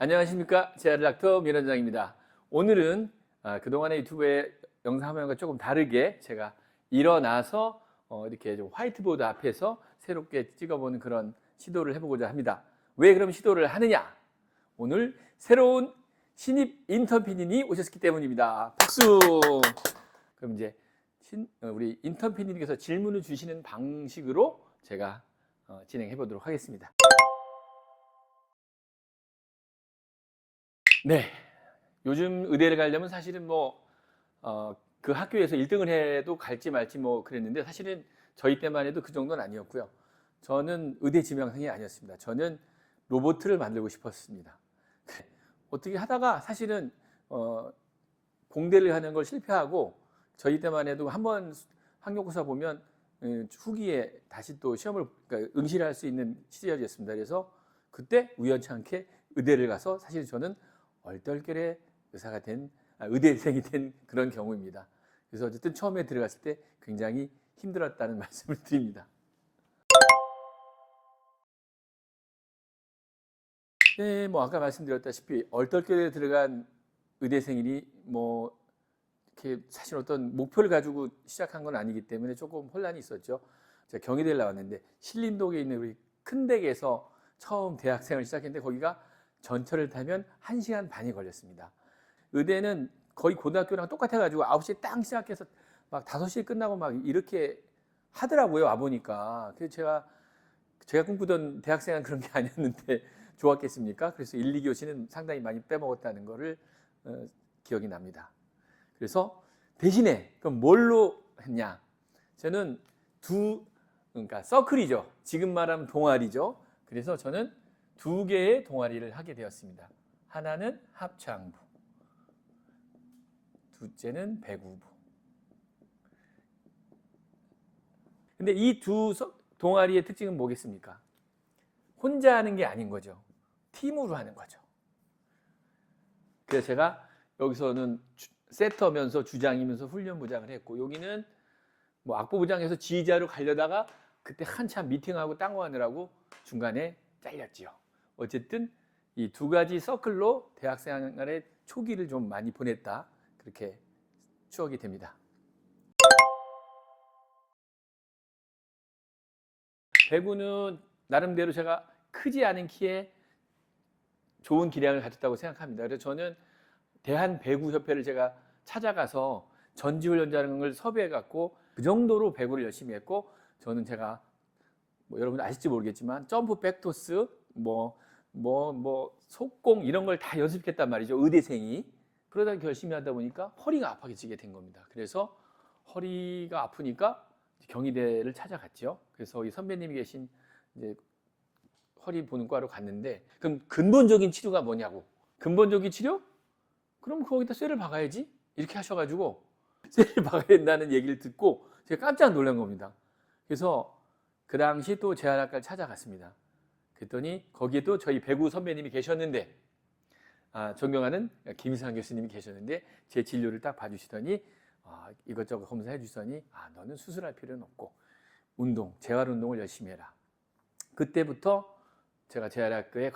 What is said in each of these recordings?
안녕하십니까. 재활의학터 민원장입니다. 오늘은 그동안의 유튜브의 영상 화면과 조금 다르게 제가 일어나서 이렇게 좀 화이트보드 앞에서 새롭게 찍어보는 그런 시도를 해보고자 합니다. 왜 그럼 시도를 하느냐? 오늘 새로운 신입 인턴 PD님이 오셨기 때문입니다. 박수! 그럼 이제 우리 인턴 PD님께서 질문을 주시는 방식으로 제가 진행해 보도록 하겠습니다. 네. 요즘 의대를 가려면 사실은 그 학교에서 1등을 해도 갈지 말지 그랬는데 사실은 저희 때만 해도 그 정도는 아니었고요. 저는 의대 지망생이 아니었습니다. 저는 로봇을 만들고 싶었습니다. 어떻게 하다가 사실은 공대를 하는 걸 실패하고 저희 때만 해도 한번 학력고사 보면 후기에 다시 또 시험을 그러니까 응시를 할 수 있는 시절이었습니다. 그래서 그때 우연찮게 의대를 가서 사실 저는 얼떨결에 의대생이 된 그런 경우입니다. 그래서 어쨌든 처음에 들어갔을 때 굉장히 힘들었다는 말씀을 드립니다. 네, 아까 말씀드렸다시피 얼떨결에 들어간 의대생이니 이렇게 사실 어떤 목표를 가지고 시작한 건 아니기 때문에 조금 혼란이 있었죠. 제가 경희대를 나왔는데 신림동에 있는 우리 큰 댁에서 처음 대학생을 시작했는데 거기가 전철을 타면 1시간 반이 걸렸습니다. 의대는 거의 고등학교랑 똑같아가지고 9시에 딱 시작해서 막 5시에 끝나고 막 이렇게 하더라고요. 와보니까. 그래서 제가 꿈꾸던 대학생은 그런 게 아니었는데 좋았겠습니까? 그래서 1, 2교시는 상당히 많이 빼먹었다는 거를 기억이 납니다. 그래서 대신에 그럼 뭘로 했냐? 저는 그러니까 서클이죠. 지금 말하면 동아리죠. 그래서 저는 2개의 동아리를 하게 되었습니다. 하나는 합창부, 둘째는 배구부. 근데 이 두 동아리의 특징은 뭐겠습니까? 혼자 하는 게 아닌 거죠. 팀으로 하는 거죠. 그래서 제가 여기서는 세터면서 주장이면서 훈련부장을 했고 여기는 악보부장에서 지휘자로 가려다가 그때 한참 미팅하고 딴 거 하느라고 중간에 잘렸지요. 어쨌든 이 2가지 서클로 대학생활의 초기를 좀 많이 보냈다. 그렇게 추억이 됩니다. 배구는 나름대로 제가 크지 않은 키에 좋은 기량을 가졌다고 생각합니다. 그래서 저는 대한배구협회를 제가 찾아가서 전지훈련장을 섭외해갖고 그 정도로 배구를 열심히 했고 저는 제가 여러분 아실지 모르겠지만 점프 백토스 속공 이런 걸 다 연습했단 말이죠. 의대생이. 그러다 열심히 하다 보니까 허리가 아파지게 된 겁니다. 그래서 허리가 아프니까 경희대를 찾아갔죠. 그래서 이 선배님이 계신 이제 허리 보는 과로 갔는데 그럼 근본적인 치료가 뭐냐고. 근본적인 치료? 그럼 거기다 쇠를 박아야지. 이렇게 하셔가지고 쇠를 박아야 된다는 얘기를 듣고 제가 깜짝 놀란 겁니다. 그래서 그 당시 또 재활학과를 찾아갔습니다. 그랬더니 거기에도 저희 배구 선배님이 계셨는데 존경하는 김희상 교수님이 계셨는데 제 진료를 딱 봐주시더니 이것저것 검사해 주시더니 너는 수술할 필요는 없고 재활운동을 열심히 해라. 그때부터 제가 재활학과에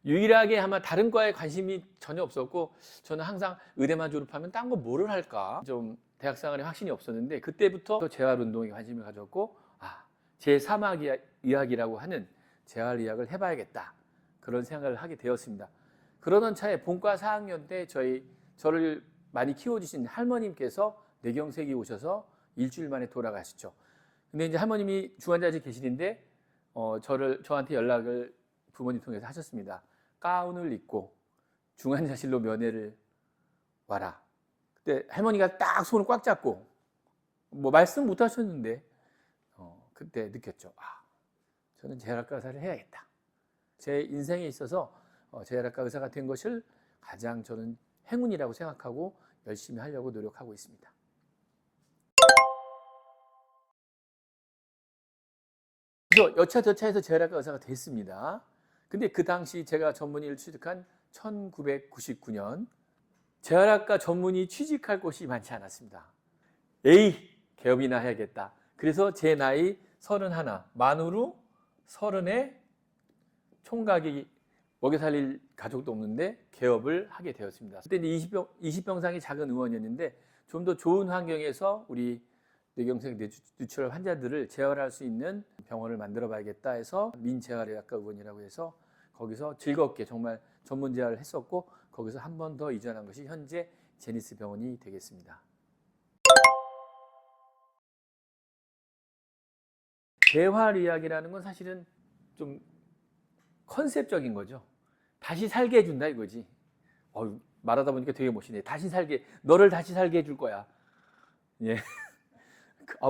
유일하게 아마 다른 과에 관심이 전혀 없었고 저는 항상 의대만 졸업하면 딴 거 뭐를 할까 좀 대학생활에 확신이 없었는데 그때부터 재활운동에 관심을 가졌고 제 사막의학이라고 하는 재활의학을 해봐야겠다 그런 생각을 하게 되었습니다. 그러던 차에 본과 4학년 때 저를 많이 키워주신 할머님께서 뇌경색이 오셔서 일주일 만에 돌아가시죠. 근데 이제 할머님이 중환자실 계시는데 저한테 연락을 부모님 통해서 하셨습니다. 가운을 입고 중환자실로 면회를 와라. 그때 할머니가 딱 손을 꽉 잡고 말씀 못 하셨는데 그때 느꼈죠. 저는 재활학과 의사를 해야겠다. 제 인생에 있어서 재활학과 의사가 된 것을 가장 저는 행운이라고 생각하고 열심히 하려고 노력하고 있습니다. 그래서 여차저차해서 재활학과 의사가 됐습니다. 근데 그 당시 제가 전문의를 취직한 1999년 재활학과 전문의 취직할 곳이 많지 않았습니다. 개업이나 해야겠다. 그래서 제 나이 31, 만으로 30에 총각이 먹여 살릴 가족도 없는데 개업을 하게 되었습니다. 그때 이제 20병상이 작은 의원이었는데 좀 더 좋은 환경에서 우리 뇌경색 뇌출혈 환자들을 재활할 수 있는 병원을 만들어 봐야겠다 해서 민재활의학과 의원이라고 해서 거기서 즐겁게 정말 전문 재활을 했었고, 거기서 한 번 더 이전한 것이 현재 제니스 병원이 되겠습니다. 재활의학이라는 건 사실은 좀 컨셉적인 거죠. 다시 살게 해준다 이거지. 말하다 보니까 되게 멋있네. 다시 살게, 너를 다시 살게 해줄 거야. 예.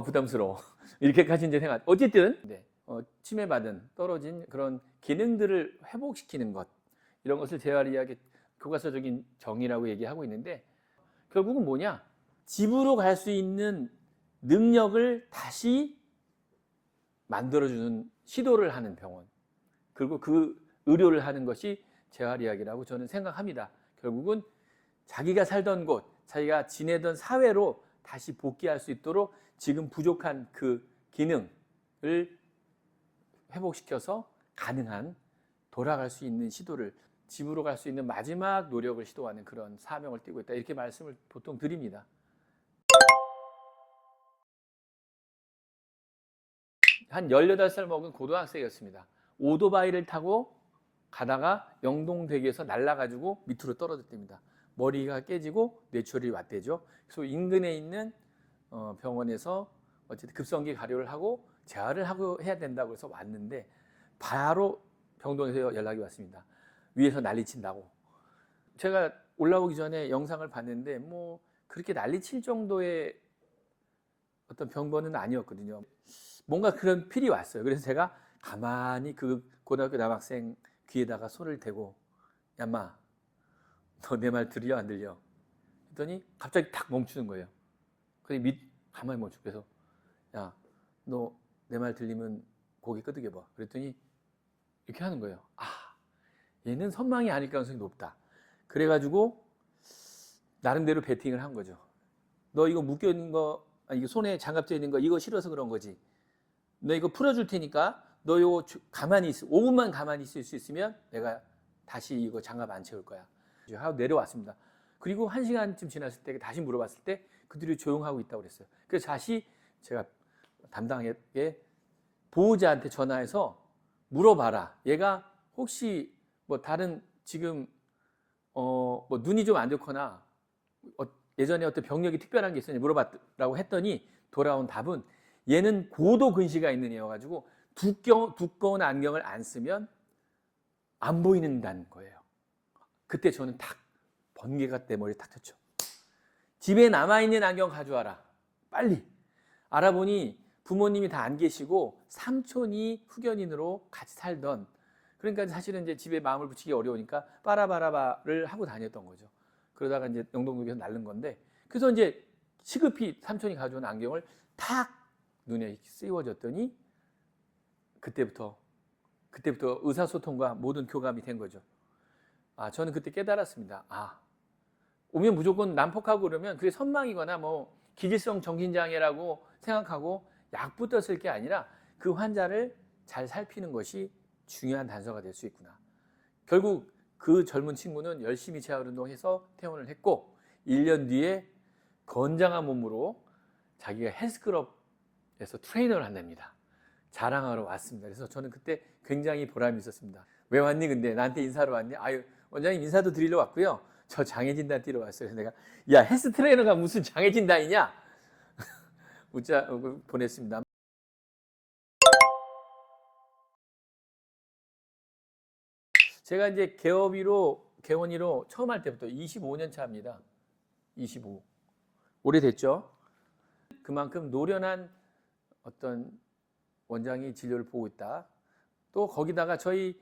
부담스러워. 이렇게까지 이제 생각. 어쨌든 네. 침해받은 떨어진 그런 기능들을 회복시키는 것, 이런 것을 재활의학의 교과서적인 정의라고 얘기하고 있는데, 결국은 뭐냐? 집으로 갈 수 있는 능력을 다시 만들어주는 시도를 하는 병원, 그리고 그 의료를 하는 것이 재활의학이라고 저는 생각합니다. 결국은 자기가 살던 곳, 자기가 지내던 사회로 다시 복귀할 수 있도록 지금 부족한 그 기능을 회복시켜서 가능한 돌아갈 수 있는 시도를, 집으로 갈 수 있는 마지막 노력을 시도하는 그런 사명을 띠고 있다, 이렇게 말씀을 보통 드립니다. 한 18살 먹은 고등학생이었습니다. 오토바이를 타고 가다가 영동대교에서 날아가지고 밑으로 떨어졌답니다. 머리가 깨지고 뇌출혈이 왔대죠. 그래서 인근에 있는 병원에서 어쨌든 급성기 가료를 하고 재활을 하고 해야 된다고 해서 왔는데, 바로 병동에서 연락이 왔습니다. 위에서 난리친다고. 제가 올라오기 전에 영상을 봤는데 뭐 그렇게 난리칠 정도의 어떤 병번은 아니었거든요. 뭔가 그런 필이 왔어요. 그래서 제가 가만히 그 고등학교 남학생 귀에다가 손을 대고, 야마, 너 내 말 들려 안 들려? 했더니 갑자기 탁 멈추는 거예요. 그래서 가만히 멈추고, 그래서 야, 너 내 말 들리면 고개 끄덕여 봐. 그랬더니 이렇게 하는 거예요. 얘는 선망이 아닐 가능성이 높다. 그래가지고 나름대로 베팅을 한 거죠. 너 이거 묶여 있는 거, 이거 손에 장갑 져 있는 거 이거 싫어서 그런 거지. 너 이거 풀어줄 테니까 너 이거 가만히 있어. 5분만 가만히 있을 수 있으면 내가 다시 이거 장갑 안 채울 거야. 하고 내려왔습니다. 그리고 1시간쯤 지났을 때 다시 물어봤을 때 그들이 조용하고 있다고 그랬어요. 그래서 다시 제가 담당에게 보호자한테 전화해서 물어봐라. 얘가 혹시 뭐 다른 지금 뭐 눈이 좀 안 좋거나 예전에 어떤 병력이 특별한 게 있었냐 물어봤라고 했더니 돌아온 답은, 얘는 고도 근시가 있는 애여가지고 두꺼운 안경을 안 쓰면 안 보이는다는 거예요. 그때 저는 탁 번개가 내 머리에 탁 쳤죠. 집에 남아있는 안경 가져와라. 빨리. 알아보니 부모님이 다 안 계시고 삼촌이 후견인으로 같이 살던, 그러니까 사실은 이제 집에 마음을 붙이기 어려우니까 빠라바라바를 하고 다녔던 거죠. 그러다가 이제 영동역에서 날른 건데, 그래서 이제 시급히 삼촌이 가져온 안경을 탁 눈에 씌워졌더니 그때부터 의사소통과 모든 교감이 된 거죠. 저는 그때 깨달았습니다. 오면 무조건 난폭하고 그러면 그게 선망이거나 뭐 기질성 정신장애라고 생각하고 약부터 쓸 게 아니라 그 환자를 잘 살피는 것이 중요한 단서가 될 수 있구나. 결국 그 젊은 친구는 열심히 재활운동해서 퇴원을 했고, 1년 뒤에 건장한 몸으로 자기가 헬스클럽에서 트레이너를 한답니다. 자랑하러 왔습니다. 그래서 저는 그때 굉장히 보람이 있었습니다. 왜 왔니 근데? 나한테 인사로 왔니? 원장님 인사도 드리러 왔고요. 저 장애진단 뛰러 왔어요. 그래서 내가, 야, 헬스 트레이너가 무슨 장애진단이냐? 문자 보냈습니다. 제가 이제 개원이로 처음 할 때부터 25년 차입니다. 25. 오래됐죠? 그만큼 노련한 어떤 원장이 진료를 보고 있다. 또 거기다가 저희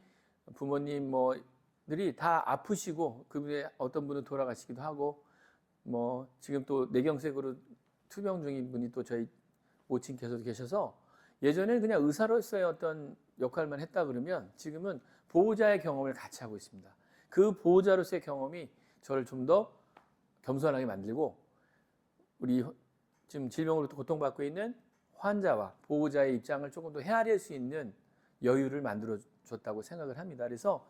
부모님들이 다 아프시고, 그분에 어떤 분은 돌아가시기도 하고, 뭐 지금 또 뇌경색으로 투병 중인 분이 또 저희 모친께서도 계셔서, 예전에는 그냥 의사로서의 어떤 역할만 했다 그러면 지금은 보호자의 경험을 같이 하고 있습니다. 그 보호자로서의 경험이 저를 좀 더 겸손하게 만들고, 우리 지금 질병으로 고통받고 있는 환자와 보호자의 입장을 조금 더 헤아릴 수 있는 여유를 만들어 줬다고 생각을 합니다. 그래서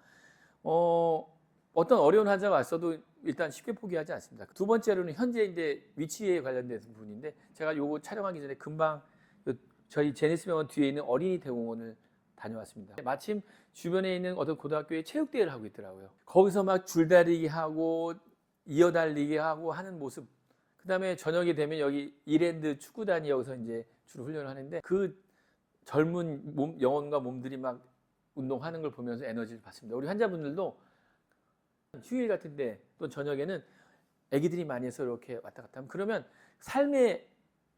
어떤 어려운 환자가 왔어도 일단 쉽게 포기하지 않습니다. 두 번째로는 현재 이제 위치에 관련된 부분인데 제가 요거 촬영하기 전에 금방 저희 제니스 병원 뒤에 있는 어린이 대공원을 다녀왔습니다. 마침 주변에 있는 어떤 고등학교에 체육대회를 하고 있더라고요. 거기서 막 줄다리기 하고 이어달리기 하고 하는 모습. 그다음에 저녁이 되면 여기 이랜드 축구단이 여기서 이제 주로 훈련을 하는데 그 젊은 영혼과 몸들이 막 운동하는 걸 보면서 에너지를 받습니다. 우리 환자분들도 휴일 같은데 또 저녁에는 아기들이 많이 해서 이렇게 왔다 갔다 하면 그러면 삶의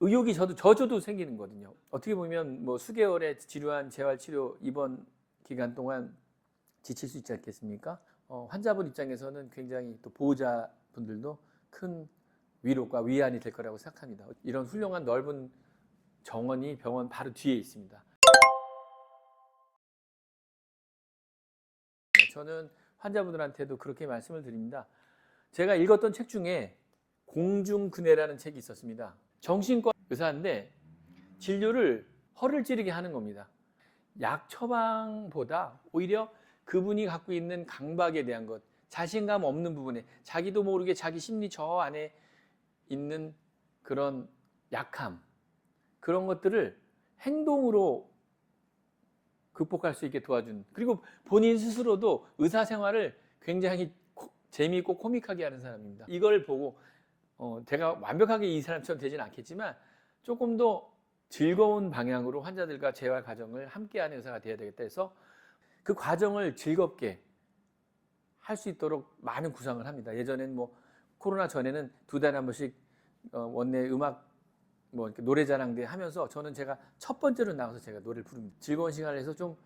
의욕이 저조도 생기는 거거든요. 어떻게 보면 뭐 수개월의 지루한 재활치료 입원 기간 동안 지칠 수 있지 않겠습니까? 환자분 입장에서는 굉장히 또 보호자분들도 큰 위로가 위안이 될 거라고 생각합니다. 이런 훌륭한 넓은 정원이 병원 바로 뒤에 있습니다. 저는 환자분들한테도 그렇게 말씀을 드립니다. 제가 읽었던 책 중에 공중근해라는 책이 있었습니다. 정신과 의사인데 진료를 허를 찌르게 하는 겁니다. 약 처방보다 오히려 그분이 갖고 있는 강박에 대한 것, 자신감 없는 부분에 자기도 모르게 자기 심리 저 안에 있는 그런 약함, 그런 것들을 행동으로 극복할 수 있게 도와준, 그리고 본인 스스로도 의사 생활을 굉장히 재미있고 코믹하게 하는 사람입니다. 이걸 보고 제가 완벽하게 이 사람처럼 되지는 않겠지만 조금 더 즐거운 방향으로 환자들과 재활 과정을 함께하는 의사가 되어야 되겠다 해서 그 과정을 즐겁게 할 수 있도록 많은 구상을 합니다. 예전엔 뭐 코로나 전에는 2달에 한 번씩 원내 음악 뭐 노래자랑대 하면서 저는 제가 첫 번째로 나가서 제가 노래를 부릅니다. 즐거운 시간을 해서 좀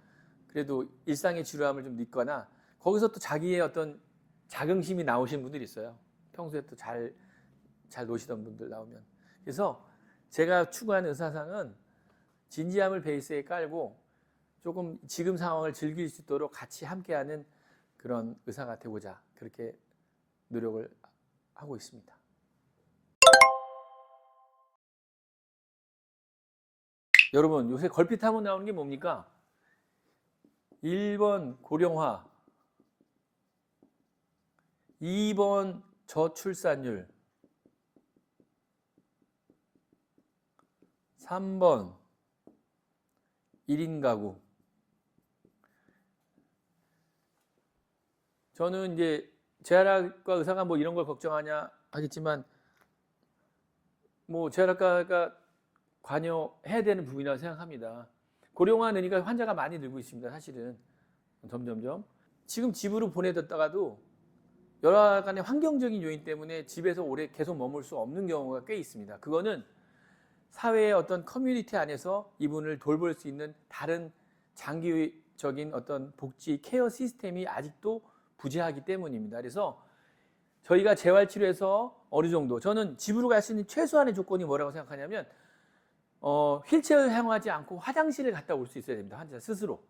그래도 일상의 지루함을 좀 잊거나 거기서 또 자기의 어떤 자긍심이 나오신 분들이 있어요. 평소에 또 잘 노시던 분들 나오면. 그래서 제가 추구하는 의사상은 진지함을 베이스에 깔고 조금 지금 상황을 즐길 수 있도록 같이 함께하는 그런 의사가 되고자 그렇게 노력을 하고 있습니다. 여러분 요새 걸핏하면 나오는 게 뭡니까? 1번 고령화, 2번 저출산율, 3번 1인 가구. 저는 이제 재활학과 의사가 뭐 이런 걸 걱정하냐 하겠지만 뭐 재활학과가 관여해야 되는 부분이라고 생각합니다. 고령화 느니까 환자가 많이 늘고 있습니다. 사실은 점점점 지금 집으로 보내뒀다가도 여러 간의 환경적인 요인 때문에 집에서 오래 계속 머물 수 없는 경우가 꽤 있습니다. 그거는 사회의 어떤 커뮤니티 안에서 이분을 돌볼 수 있는 다른 장기적인 어떤 복지 케어 시스템이 아직도 부재하기 때문입니다. 그래서 저희가 재활치료에서 어느 정도 저는 집으로 갈 수 있는 최소한의 조건이 뭐라고 생각하냐면 휠체어 사용하지 않고 화장실을 갔다 올 수 있어야 됩니다. 환자 스스로.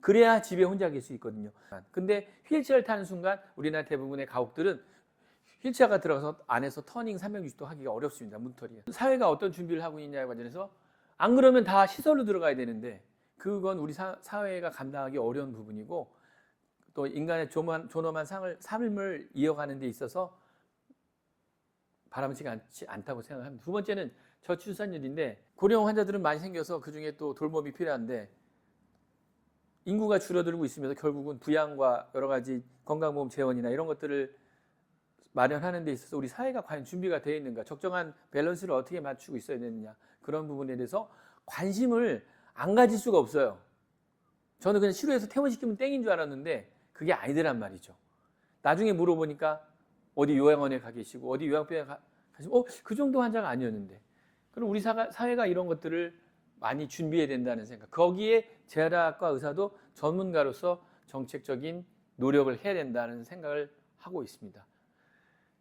그래야 집에 혼자 계실 수 있거든요. 근데 휠체어를 타는 순간 우리나라 대부분의 가옥들은 휠체어가 들어가서 안에서 터닝 360도 하기가 어렵습니다. 문턱이. 사회가 어떤 준비를 하고 있냐에 관련해서 안 그러면 다 시설로 들어가야 되는데 그건 우리 사회가 감당하기 어려운 부분이고 또 인간의 존엄한 삶을 이어가는 데 있어서 바람직하지 않다고 생각합니다. 두 번째는 저출산율인데 고령 환자들은 많이 생겨서 그중에 또 돌봄이 필요한데 인구가 줄어들고 있으면서 결국은 부양과 여러 가지 건강보험 재원이나 이런 것들을 마련하는 데 있어서 우리 사회가 과연 준비가 되어 있는가, 적정한 밸런스를 어떻게 맞추고 있어야 되느냐, 그런 부분에 대해서 관심을 안 가질 수가 없어요. 저는 그냥 치료해서 퇴원시키면 땡인 줄 알았는데 그게 아니더란 말이죠. 나중에 물어보니까 어디 요양원에 가 계시고 어디 요양병원에 가시고 그 정도 환자가 아니었는데. 그럼 우리 사회가 이런 것들을 많이 준비해야 된다는 생각. 거기에 재활학과 의사도 전문가로서 정책적인 노력을 해야 된다는 생각을 하고 있습니다.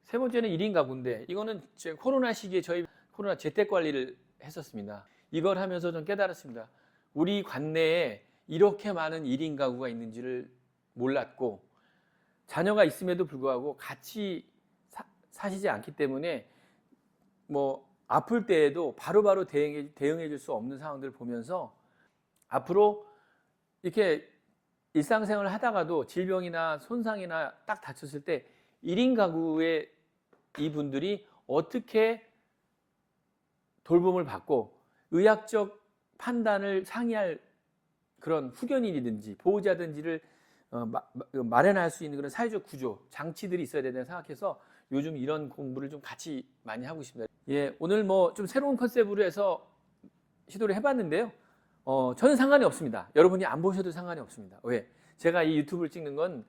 세 번째는 1인 가구인데 이거는 코로나 시기에 저희 코로나 재택관리를 했었습니다. 이걸 하면서 좀 깨달았습니다. 우리 관내에 이렇게 많은 1인 가구가 있는지를 몰랐고 자녀가 있음에도 불구하고 같이 사시지 않기 때문에 뭐 아플 때에도 바로바로 대응해 줄 수 없는 상황들을 보면서 앞으로 이렇게 일상생활을 하다가도 질병이나 손상이나 딱 다쳤을 때 1인 가구의 이분들이 어떻게 돌봄을 받고 의학적 판단을 상의할 그런 후견인이든지 보호자든지를 마련할 수 있는 그런 사회적 구조, 장치들이 있어야 된다고 생각해서 요즘 이런 공부를 좀 같이 많이 하고 있습니다. 예, 오늘 뭐 좀 새로운 컨셉으로 해서 시도를 해봤는데요. 저는 상관이 없습니다. 여러분이 안 보셔도 상관이 없습니다. 왜? 제가 이 유튜브를 찍는 건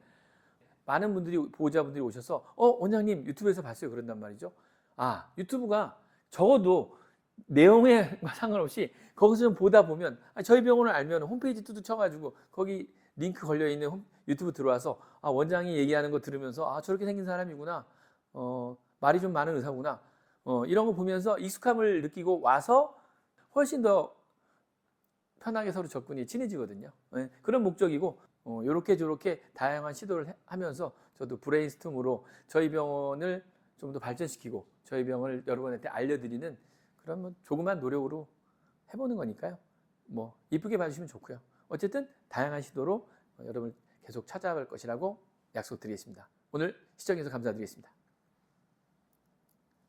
많은 분들이, 보호자분들이 오셔서 원장님 유튜브에서 봤어요. 그런단 말이죠. 아, 유튜브가 적어도 내용에 상관없이 거기서 좀 보다 보면 저희 병원을 알면 홈페이지 뚜둑 쳐가지고 거기 링크 걸려있는 유튜브 들어와서 원장이 얘기하는 거 들으면서 저렇게 생긴 사람이구나. 말이 좀 많은 의사구나. 이런 거 보면서 익숙함을 느끼고 와서 훨씬 더 편하게 서로 접근이 친해지거든요. 네, 그런 목적이고 요렇게 저렇게 다양한 시도를 하면서 저도 브레인스톰으로 저희 병원을 좀 더 발전시키고 저희 병원을 여러분한테 알려드리는 그런 뭐 조그만 노력으로 해보는 거니까요. 뭐 이쁘게 봐주시면 좋고요. 어쨌든 다양한 시도로 여러분 계속 찾아갈 것이라고 약속드리겠습니다. 오늘 시청해주셔서 감사드리겠습니다.